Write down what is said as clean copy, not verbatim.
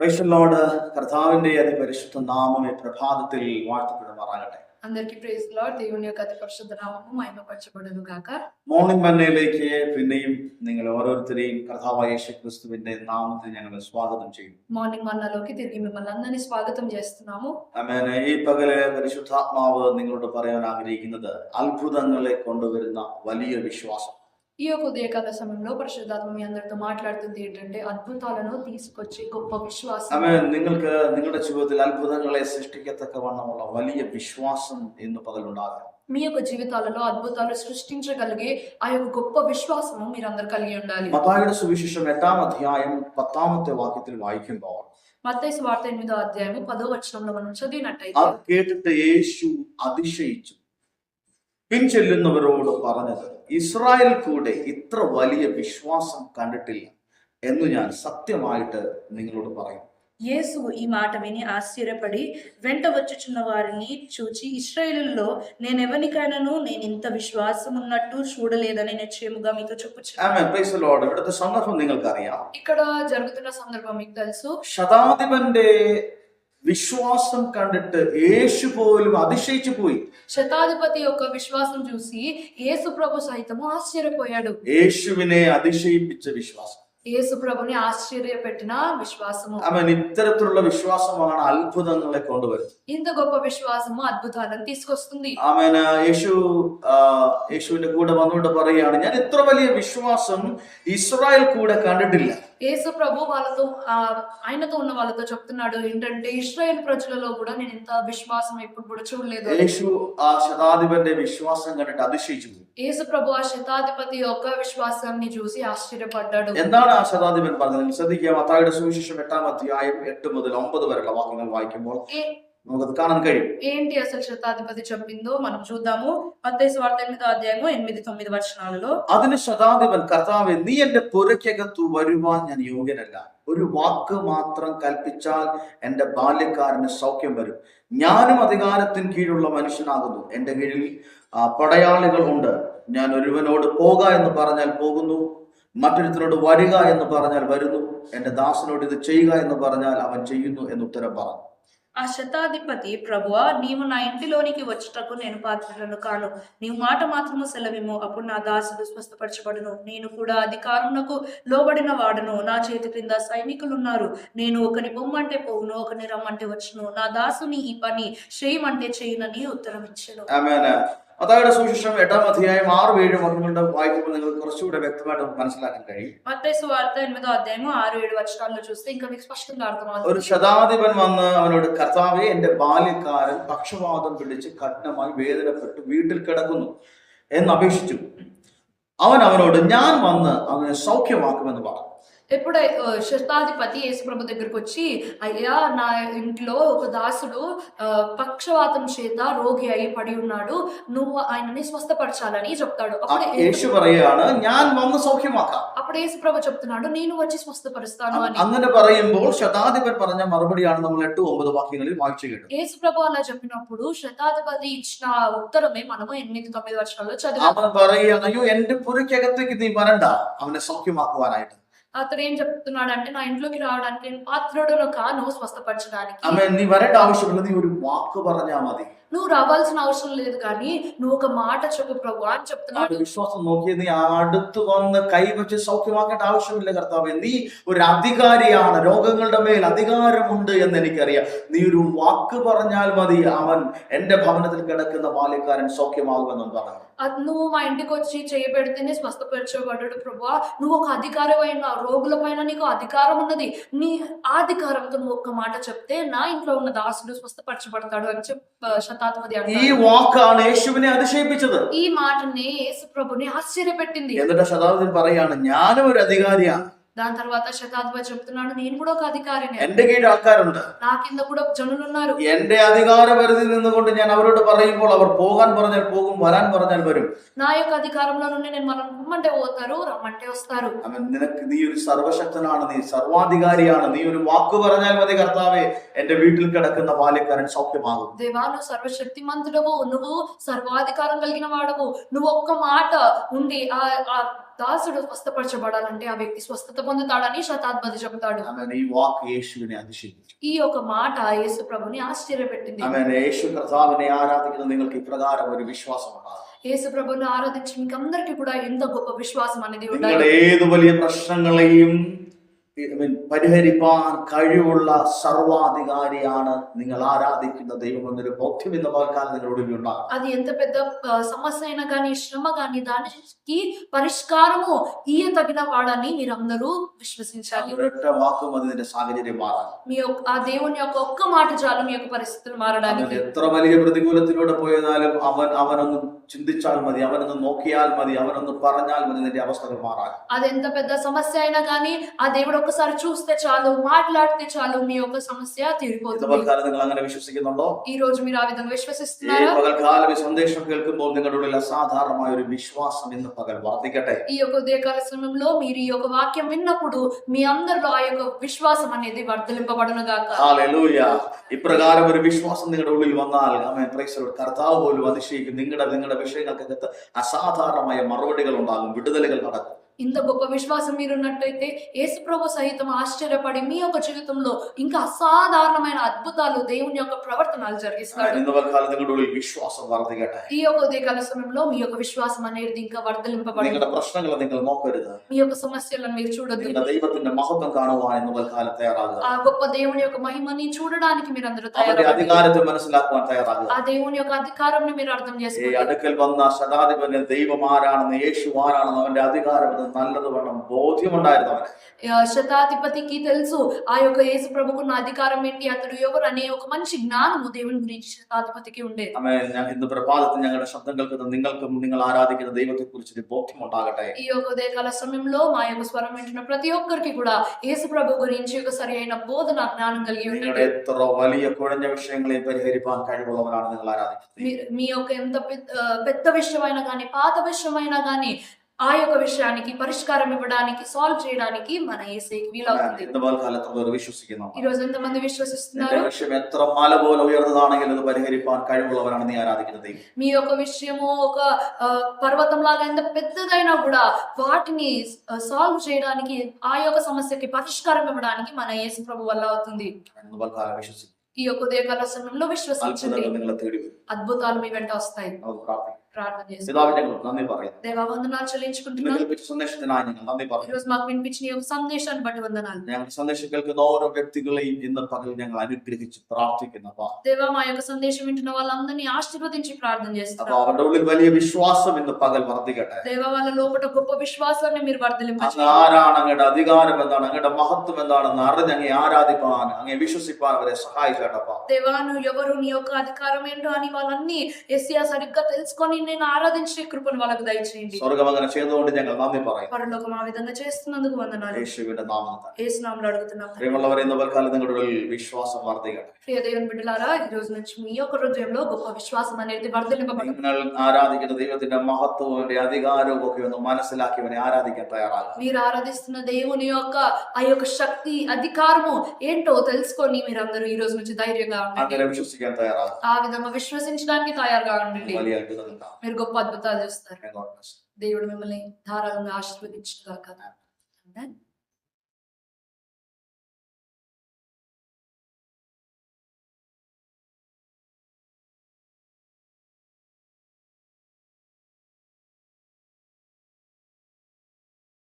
Price the Lord. കർത്താവിന്റെ അതിപരിശുദ്ധ നാമം ഈ പ്രഭാതത്തിൽ വാഴ്ത്തപ്പെടുമാറാകട്ടെ. అందరికీ ప్రైజ్ లార్డ్. దేవుని యొక్క అతి పరిశుద్ధ నామము మహిమపరచబడును గాక. മോർണിംഗ് മന്നയിലേക്ക് പിന്നെയും നിങ്ങൾ ഓരോരുത്തരെയും കർത്താവായ യേശുക്രിസ്തുവിന്റെ നാമത്തിൽ ഞങ്ങൾ സ്വാഗതം ചെയ്യുന്നു. మార్నింగ్ మన్నాలోకి తిరిగి మిమ్మల్ని అందరినీ స్వాగతం చేస్తున్నాము. ആമേൻ. ഈ പകല് പരിശുദ്ധാത്മാവ് നിങ്ങളോട് പറയാൻ ആഗ്രഹിക്കുന്നത് അത്ഭുതങ്ങളെ കൊണ്ടുവരുന്ന വലിയ വിശ്വാസം. ఈ యొక్క ఉదయకాల సమయంలో పరిశుద్ధాత్మ మీ అందరితో మాట్లాడుతుంది ఏంటంటే అద్భుతాలను తీసుకొచ్చి గొప్ప విశ్వాసం. ആമേൻ. നിങ്ങൾക്ക് നിങ്ങളുടെ ജീവിതത്തിൽ അത്ഭുതങ്ങളെ സൃഷ്ടിക്കത്തക്കവണ്ണമുള്ള വലിയ വിശ്വാസം ഇന്ന് പകലുണ്ടാകും. మీ యొక్క జీవితాలలో అద్భుతాలు సృష్టించగలిగే ఆ యొక్క గొప్ప విశ్వాసము మీరందరూ కలిగి ఉండాలి. മത്തായിയുടെ സുവിശേഷം 8-ാം അധ്യായം 10-ാമത്തെ വാക്യത്തിൽ വായിക്കുമ്പോൾ మత్తయి సువార్త 8వ అధ్యాయము 10వ వచనంలో మనం చదివినట్టయితే അത് കേട്ടിട്ട് യേശു അതിശയിച്ചു പിൻചെല്ലുന്നവരോട് പറഞ്ഞത്, ഇസ്രായേൽ കൂടെ ഇത്ര വലിയ വിശ്വാസം കണ്ടിട്ടില്ല എന്ന് ഞാൻ സത്യമായിട്ട് നിങ്ങളോട് പറയും. యేసు ఈ మాట విని ఆశ్చర్యపడి వెంట వచ్చుచున్న వారిని చూచి, ఇశ్రాయేలులో నేనెవరికైనాను నేను ఇంత విశ్వాసం ఉన్నట్టు చూడలేదని నిశ్చయముగా మీతో చెప్పుచున్నాను. ആമേൻ. Praise the Lord. ഇവിടുത്തെ സന്ദർഭം നിങ്ങൾക്കറിയാം. ఇక్కడ జరుగుతున్న సందర్భం మీకు తెలుసు. ശതാധിപന്റെ വിശ്വാസം കണ്ടിട്ട് യേശു പോലും അതിശയിച്ചു പോയി. శతాధిపతి యొక్క విశ్వాసం చూసి యేసు ప్రభు సైతము ఆశ్చర్యపోయాడు. യേശുവിനെ അതിശയിപ്പിച്ച വിശ്വാസം. యేసు ప్రభుని ఆశ్చర్యపెట్టిన విశ్వాసము. അവൻ ഇത്തരത്തിലുള്ള വിശ്വാസമാണ് അത്ഭുതങ്ങളെ കൊണ്ടുവരുന്നത്. ఇంత గొప్ప విశ్వాసము అద్భుతాలను తీసుకొస్తుంది. ആമേൻ. യേശുവിന്റെ കൂടെ വന്നുകൊണ്ട് പറയുകയാണ്, ഞാൻ ഇത്ര വലിയ വിശ്വാസം ഇസ്രായേൽ കൂടെ കണ്ടിട്ടില്ല. యేసు ప్రభు వాళ్ళతో ఆయనతో ఉన్న వాళ్ళతో చెప్తున్నాడు ఏంటంటే, ఇశ్రాయేల్ ప్రజలలో కూడా నేను ఇంత విశ్వాసం ఎప్పుడు కూడా చూడలేదు. യേശു ആ ശതാധിപന്റെ വിശ്വാസം കണ്ടിട്ട് അതിശയിച്ചു. యేసు ప్రభు ఆ శతాధిపతి యొక్క విశ్వాసాన్ని చూసి ఆశ్చర్యపడ్డాడు. എന്താണ് ആ ശതാധിപൻ പറഞ്ഞത്? ശ്രദ്ധിക്കുക. മത്തായിയുടെ സുവിശേഷം 8-ാം അധ്യായം 8 മുതൽ 9 വരെയുള്ള വാക്യങ്ങൾ വായിക്കുമ്പോൾ നമുക്കത് കാണാൻ കഴിയും. ఏంటి అసలు శతాధిపతి చెప్పిందో మనం చూద్దాము. మత్తయి సువార్త 8వ అధ్యాయము 8-9 వచనాలలో, അതിന് ശതാധിപൻ, കർത്താവേ, നീ എന്റെ പുരയ്ക്കകത്തു വരുവാൻ ഞാൻ യോഗ്യനല്ല. ഒരു വാക്ക് മാത്രം കൽപ്പിച്ചാൽ എന്റെ ബാല്യക്കാരന് സൗഖ്യം വരും. ഞാനും അധികാരത്തിന് കീഴിലുള്ള മനുഷ്യനാകുന്നു. എന്റെ കീഴിൽ പടയാളികൾ ഉണ്ട്. ഞാൻ ഒരുവനോട് പോക എന്ന് പറഞ്ഞാൽ പോകുന്നു, മറ്റൊരുത്തനോട് വരിക എന്ന് പറഞ്ഞാൽ വരുന്നു, എന്റെ ദാസനോട് ഇത് ചെയ്യുക എന്ന് പറഞ്ഞാൽ അവൻ ചെയ്യുന്നു എന്ന് ഉത്തരം പറഞ്ഞു. ఆ శతాధిపతి, ప్రభువా, నీవు నా ఇంటిలోనికి వచ్చుటకు నేను పాత్రుడను కాను. నీవు మాట మాత్రము సెలవిమ్ము, అప్పుడు నా దాసుడు స్వస్థపరచబడును. నేను కూడా అధికారమునకు లోబడిన వాడను. నా చేతి క్రింద సైనికులున్నారు. నేను ఒకని పొమ్మంటే పోవును, ఒకని రమ్మంటే వచ్చును. నా దాసుని ఈ పని చేయమంటే చేయునని ఉత్తరం ఇచ్చెను. ആമേൻ. മത്തായിയുടെ സുവിശേഷം 8-ാം അധ്യായം 6-7 വാക്യങ്ങളുടെ വായിക്കുമ്പോൾ നിങ്ങൾക്ക് കുറച്ചുകൂടെ വ്യക്തമായിട്ട് മനസ്സിലാക്കാൻ കഴിയും. మత్తయి సువార్త 8వ అధ్యాయము 6-7 వచనాల్లో చూస్తే ఇంకా మీకు స్పష్టంగా అర్థమవుతుంది. ഒരു ശതാധിപൻ വന്ന് അവനോട്, കർത്താവേ, എന്റെ ബാല്യക്കാരൻ പക്ഷവാതം പിടിച്ച് കഠിനമായി വേദനപ്പെട്ട് വീട്ടിൽ കിടക്കുന്നു എന്ന് അപേക്ഷിച്ചു. അവൻ അവനോട്, ഞാൻ വന്ന് അവനെ സൗഖ്യമാക്കുമെന്ന് പറഞ്ഞു. ఎప్పుడై శతాధిపతి యేసు ప్రభు దగ్గరకు వచ్చి, అయ్యా, నా ఇంట్లో ఒక దాసుడు పక్షవాతం చేత రోగి అయి పడి ఉన్నాడు, నువ్వు ఆయనని స్వస్థపరచాలని చెప్తాడు. യേശു പറയുകയാണ്, ഞാൻ വന്ന് സൗഖ്യമാക്കാം. అప్పుడు యేసు ప్రభు చెప్తున్నాడు, నేను వచ్చి స్వస్థపరుస్తాను అని. അങ്ങനെ പറയുമ്പോൾ ശതാധിപൻ പറഞ്ഞ മറുപടിയാണ് നമ്മൾ 8-9 വാക്യങ്ങളിൽ വായിച്ചു കേട്ടു. యేసు ప్రభు అలా చెప్పినప్పుడు శతాధిపతి ఇచ్చిన ఉత్తరమే మనము 8-9 వచనాల్లో చదివాము. അവൻ പറയുകയാണ്, അയ്യോ, എന്റെ പുരയ്ക്കകത്തേക്ക് നീ വരണ്ട അവനെ സൗഖ്യമാക്കുവാനായിട്ട്. అతడు ఏం చెప్తున్నాడు అంటే, నా ఇంట్లోకి రావడానికి నేను పాత్రుడును కాను స్వస్థపరచడానికి. അവൻ നീ വരേണ്ട ആവശ്യമില്ല, നീ ഒരു വാക്ക് പറഞ്ഞാൽ മതി. నువ్వు రావాల్సిన అవసరం లేదు, కానీ నువ్వు ఒక మాట చెప్పు ప్రభు అని చెప్తున్నాడు. വിശ്വാസം നോക്കിയത് നീ അടുത്ത് വന്ന് കൈവച്ച് സൗഖ്യമാക്കേണ്ട ആവശ്യമില്ല. കർത്താവേ, നീ ഒരു അധികാരിയാണ്, രോഗങ്ങളുടെ മേൽ അധികാരമുണ്ട് എന്ന് എനിക്കറിയാം. നീ ഒരു വാക്ക് പറഞ്ഞാൽ മതി, അവൻ എന്റെ ഭവനത്തിൽ കിടക്കുന്ന ബാല്യക്കാരൻ സൗഖ്യമാകുമെന്നും പറഞ്ഞു. నువ్వు మా ఇంటికి వచ్చి చేయబెడితేనే స్వస్థపరచబడ్డాడు ప్రభువా. నువ్వు ఒక అధికారమైన రోగుల పైన నీకు అధికారం ఉన్నది. నీ అధికారంతో నువ్వు ఒక్క మాట చెప్తే నా ఇంట్లో ఉన్న దాసుడు స్వస్థపరచబడతాడు అని శతాధిపతి ഈ అన్నాడు. വാക്കാണ് യേശുവിനെ അതിശയിപ്പിച്ചത്. ఈ మాటని యేసు ప్రభుని ఆశ్చర్యపెట్టింది. എന്നിട്ട് ശതാധിപൻ പറയാണ്, ഞാനും ഒരു അധികാരിയാണ്. దాని తర్వాత శతాధిపతి చెప్తున్నాడు, నేను కూడా ఒక అధికారిని, എന്റെ കീഴിൽ ആൾക്കാരുണ്ട്, నా కింద కూడా జనులు ఉన్నారు. എന്റെ അധികാര പരിധി നിന്നുകൊണ്ട് ഞാൻ അവരോട് പറയുമ്പോൾ അവർ പോകാൻ പറഞ്ഞാൽ പോകും, വരാൻ പറഞ്ഞാൽ വരും. నా యొక్క అధికారంలో నుండి నేను మనం పొమ్మంటే పోతారు, రమ్మంటే వస్తారు. നിനക്ക് നീ ഒരു സർവശക്തനാണ്, നീ സർവാധികാരിയാണ്, നീ ഒരു വാക്ക് പറഞ്ഞാൽ മതി കർത്താവേ എന്റെ വീട്ടിൽ കിടക്കുന്ന ബാല്യക്കാരൻ സൗഖ്യമാകും. దేవా నువ్వు సర్వశక్తిమంతుడవు, నువ్వు సర్వాధికారం కలిగిన వాడవు. నువ్వు ఒక్క మాట ఉండి ఆ దాసుడు స్వస్థపరచబడాలంటే ఆ వ్యక్తి స్వస్థత పొందుతాడని శతాధిపతి చెప్తాడు. ഈ വാക്ക് യേശുവിനെ അതിശയിപ്പിച്ചു. ఈ ఒక మాట యేసు ప్రభుని ఆశ్చర్యపెట్టింది. യേശു കർത്താവിനെ ആരാധിക്കുന്ന നിങ്ങൾക്ക് ഇപ്രകാരം ഒരു വിശ്വാസം ഉണ്ടാകും. యేసు ప్రభుని ఆరాధించి మీకు అందరికీ కూడా ఎంత గొప్ప విశ్వాసం అనేది ఉండాలి. നിങ്ങളുടെ ഏത് വലിയ പ്രശ്നങ്ങളെയും പരിഹരിപ്പാൻ കഴിവുള്ള സർവാധികാരിയാണ് നിങ്ങൾ ആരാധിക്കുന്ന ദൈവം എന്നൊരു ബോധ്യം ഇന്ന് പകൽക്കാലം നിങ്ങളുടെ ഉണ്ടാകും. అది ఎంత పెద్ద సమస్య అయినా కానీ, శ్రమ కానీ, దానికి పరిష్కారము తగిన వాడని మీరందరూ విశ్వసించాలి. ഒരൊറ്റ വാക്കും അതിന്റെ സാഹചര്യം മാറാം. మీ యొక్క ఆ దేవుని యొక్క ఒక్క మాట చాలు మీ యొక్క పరిస్థితులు మారడానికి. എത്ര വലിയ പ്രതികൂലത്തിലൂടെ പോയതാലും അവനൊന്ന് ചിന്തിച്ചാൽ മതി, അവനൊന്ന് നോക്കിയാൽ മതി, അവനൊന്ന് പറഞ്ഞാൽ മതി, നിന്റെ അവസ്ഥകൾ മാറാൻ. అది ఎంత పెద్ద సమస్య అయినా కానీ ఆ దేవుడు ఒక్కసారి చూస్తే చాలు, మాట్లాడితే చాలు, మీ యొక్క సమస్య తీరిపోతుంది. പകൽക്കാലം നിങ്ങൾ അങ്ങനെ വിശ്വസിക്കുന്നുണ്ടോ? ఈ రోజు మీరు ఆ విధంగా ഈ విశ్వసిస్తున్నారా? പകൽക്കാലം ഈ സന്ദേശം കേൾക്കുമ്പോൾ നിങ്ങളുടെ ഉള്ളിൽ അസാധാരണമായ ഒരു വിശ്വാസം ഇന്ന് പകൽ വർദ്ധിക്കട്ടെ. ఈ యొక్క ఉదయకాల సమయంలో మీరు ఈ యొక్క వాక్యం విన్నప్పుడు మీ అందరిలో ఆ యొక్క విశ్వాసం అనేది వర్ధలింపబడును గాక. ഹല്ലേലൂയ. ഇപ്രകാരം ഒരു വിശ്വാസം നിങ്ങളുടെ ഉള്ളിൽ വന്നാൽ ആമേൻ, പ്രൈസ് ദി ലോർഡ്, കർത്താവ് പോലും അതിശയിക്കും. നിങ്ങളുടെ വിഷയങ്ങൾക്കകത്ത് അസാധാരണമായ മറുപടികൾ ഉണ്ടാകും, വിടുതലുകൾ നടക്കും. ఇంత గొప్ప విశ్వాసం మీరున్నట్టయితే యేసు ప్రభు సహితం ఆశ్చర్యపడి మీ యొక్క జీవితంలో ఇంకా అసాధారణమైన అద్భుతాలు, దేవుని యొక్క ప్రవర్తనలు జరిగిస్తాడు. ഇന്ന് പകൽക്കാലം നിങ്ങളുടെ ഉള്ളിൽ വിശ്വാസം വർദ്ധിക്കട്ടെ. ఈ యొక్క ఉదయకాల సమయంలో మీ యొక్క విశ్వాసం అనేది ఇంకా వర్ధలింపబడి, നിങ്ങളുടെ പ്രശ്നങ്ങൾ നിങ്ങൾ നോക്കരുത്, మీ యొక్క సమస్యలను మీరు చూడొద్దు. നിങ്ങളുടെ ദൈവത്തിന്റെ മഹത്വം കാണുവാൻ ഇന്ന് പകൽക്കാലം തയ്യാറാകുക. ఆ గొప్ప దేవుని యొక్క మహిమని చూడడానికి మీరందరూ അവന്റെ తయారవ్వండి. അധികാരത്തെ മനസ്സിലാക്കുവാൻ തയ്യാറാകുക. ఆ దేవుని యొక్క అధికారంని మీరు అర్థం ഈ చేసుకోండి. അടുക്കൽ വന്ന ശതാധിപന് ദൈവം ആരാണെന്ന്, യേശു ആരാണെന്ന്, അവന്റെ അധികാരം നല്ലതുവണ്ണം ബോധ്യമുണ്ടായിരുന്നവന്. శతాధిపతికి తెలుసు ఆ యొక్క యేసు ప్రభుకున్న అధికారం ఏంటి, అతడు ఎవరు అనే ఒక మంచి జ్ఞానము దేవుని గురించి శతాధిపతికి ఉండేది. ഞാൻ ഇന്ന് പ്രഭാതത്തിൽ ഞങ്ങളുടെ ശബ്ദം കേൾക്കുന്ന നിങ്ങൾക്കും നിങ്ങൾ ആരാധിക്കുന്ന ദൈവത്തെ കുറിച്ച് ബോധ്യമുണ്ടാകട്ടെ. ఈ యొక్క ఉదయకాల సమయంలో మా యొక్క స్వరం వింటున్న ప్రతి ఒక్కరికి కూడా యేసు ప్రభు గురించి ఒక సరి అయిన బోధన జ్ఞానం కలిగి നിങ്ങളുടെ ఉండండి. എത്ര വലിയ കുഴഞ്ഞ വിഷയങ്ങളെ പരിഹരിപ്പാൻ കഴിവുള്ളവരാണ് നിങ്ങൾ ആരാധിക്കുന്നത്. మీ యొక్క ఎంత పెద్ద విషయమైనా కానీ, పాత విషయమైనా కానీ, ఆ యొక్క విషయానికి పరిష్కారం ఇవ్వడానికి, సాల్వ్ చేయడానికి మన యేసుకి వీలవుతుంది. ഇന്ന് പകൽക്കാലത്തുള്ളവർ വിശ്വസിക്കുന്നു. ఈ రోజు ఎంతమంది విశ్వసిస్తున్నారు? നിന്റെ വിഷയം എത്ര മല പോലെ ഉയർന്നതാണെങ്കിലും അത് പരിഹരിപ്പാൻ കഴിവുള്ളവരാണ് നീ ആരാധിക്കുന്നത് ദൈവം. మీ యొక్క విషయము ఒక పర్వతం లాగా ఎంత పెద్దదైనా కూడా వాటిని సాల్వ్ చేయడానికి, ఆ యొక్క సమస్యకి పరిష్కారం ఇవ్వడానికి మన యేసు ప్రభు వల్ల అవుతుంది. ഇന്ന് പകൽക്കാലം വിശ്വസിക്കുന്നു. ఈ యొక్క ఉదయకాల సమయంలో విశ్వసించండి, അത്ഭുതങ്ങൾ നിങ്ങളെ തേടി വരും. అద్భుతాలు మీ వెంట వస్తాయి. നമുക്ക് പ്രാർത്ഥിക്കാം. ప్రార్థన చేస్తాం. പിതാവിനെ ഞങ്ങൾ നന്ദി പറയുന്നു. దేవా వందనాలు చెల్లించుకుంటున్నాను. നിങ്ങൾ ലഭിച്ച സന്ദേശത്തിനായി ഞങ്ങൾ നന്ദി ఈ പറയുന്നു. రోజు మాకు వినిపించిన ఈ యొక్క సందేశాన్ని బట్టి వందనాలు. ഞങ്ങൾ സന്ദേശം കേൾക്കുന്ന ഓരോ വ്യക്തികളെയും ഇന്ന് പകൽ ഞങ്ങൾ അനുഗ്രഹിച്ച് പ്രാർത്ഥിക്കുന്നു. దేవా మా యొక్క సందేశం వింటున్న వాళ్ళందరినీ ఆశీర్వదించి ప్రార్థన അപ്പൊ చేస్తున్నాం. അവരുടെ ഉള്ളിൽ വലിയ വിശ്വാസം ഇന്ന് പകൽ വർദ്ധിക്കട്ടെ. దేవా వాళ్ళ లోపల గొప్ప విశ్వాసాన్ని మీరు അങ്ങ് వర్ధలింపచేయండి. ആരാണ്, അങ്ങയുടെ അധികാരം എന്താണ്, അങ്ങയുടെ മഹത്വം എന്താണെന്ന് അറിഞ്ഞ് അങ്ങേ ആരാധിപ്പാൻ, അങ്ങേ വിശ്വസിപ്പാൻ അവരെ സഹായിക്കട്ടപ്പാ. దేవా నువ్వు ఎవరు, నీ యొక్క అధికారం ఏంటో అని వాళ్ళన్ని యేసయ్య సరిగ్గా తెలుసుకొని నేను ఆరాధించే కృపను వాళ్ళకు దయచేయండి. സ്വർഗം അങ്ങനെ ചെയ്തുകൊണ്ട് ഞങ്ങൾ നന്ദി പറയും. పరలోకం ఆ విధంగా చేస్తున్నందుకు వందనాలు. യേശുവിന്റെ നാമത്തിൽ. యేసు నామములో అడుగుతున్నాం. പ്രിയമുള്ളവരെ, ഇന്ന് പകൽക്കാലം നിങ്ങളുടെ ഉള്ളിൽ വിശ്വാസം വർദ്ധിക്കട്ടെ. ప్రియ దేవుని బిడ్డలారా, ఈ రోజు నుంచి మీ యొక్క హృదయంలో గొప్ప విశ్వాసం అనేది వర్ధలింపబడుతుంది. നിങ്ങൾ ఆరాధిക്കുന്ന ദൈവത്തിന്റെ മഹത്വവും അവന്റെ അധികാരവും ഒക്കെ ഒന്ന് മനസ്സിലാക്കി അവനെ ആരാധിക്കാൻ തയ്യാറാകും. మీరు ఆరాధిస్తున్న దేవుని యొక్క ఆ యొక్క శక్తి, అధికారము ఏంటో తెలుసుకొని మీరందరూ ఈ రోజు నుంచి ధైర్యంగా ఉండండి. അങ്ങനെ విശ്വസിക്കാൻ తయాറാകും. ఆ విధంగా విశ్వసించడానికి తయారుగా ఉండండి. വലിയ അത്ഭുതം ഉണ്ടാകും. మీరు గొప్ప అద్భుతాలు చేస్తారు. God bless. దేవుడు మిమ్మల్ని ధారాళంగా ఆశీర్వదించుగాక. ఆమేన్.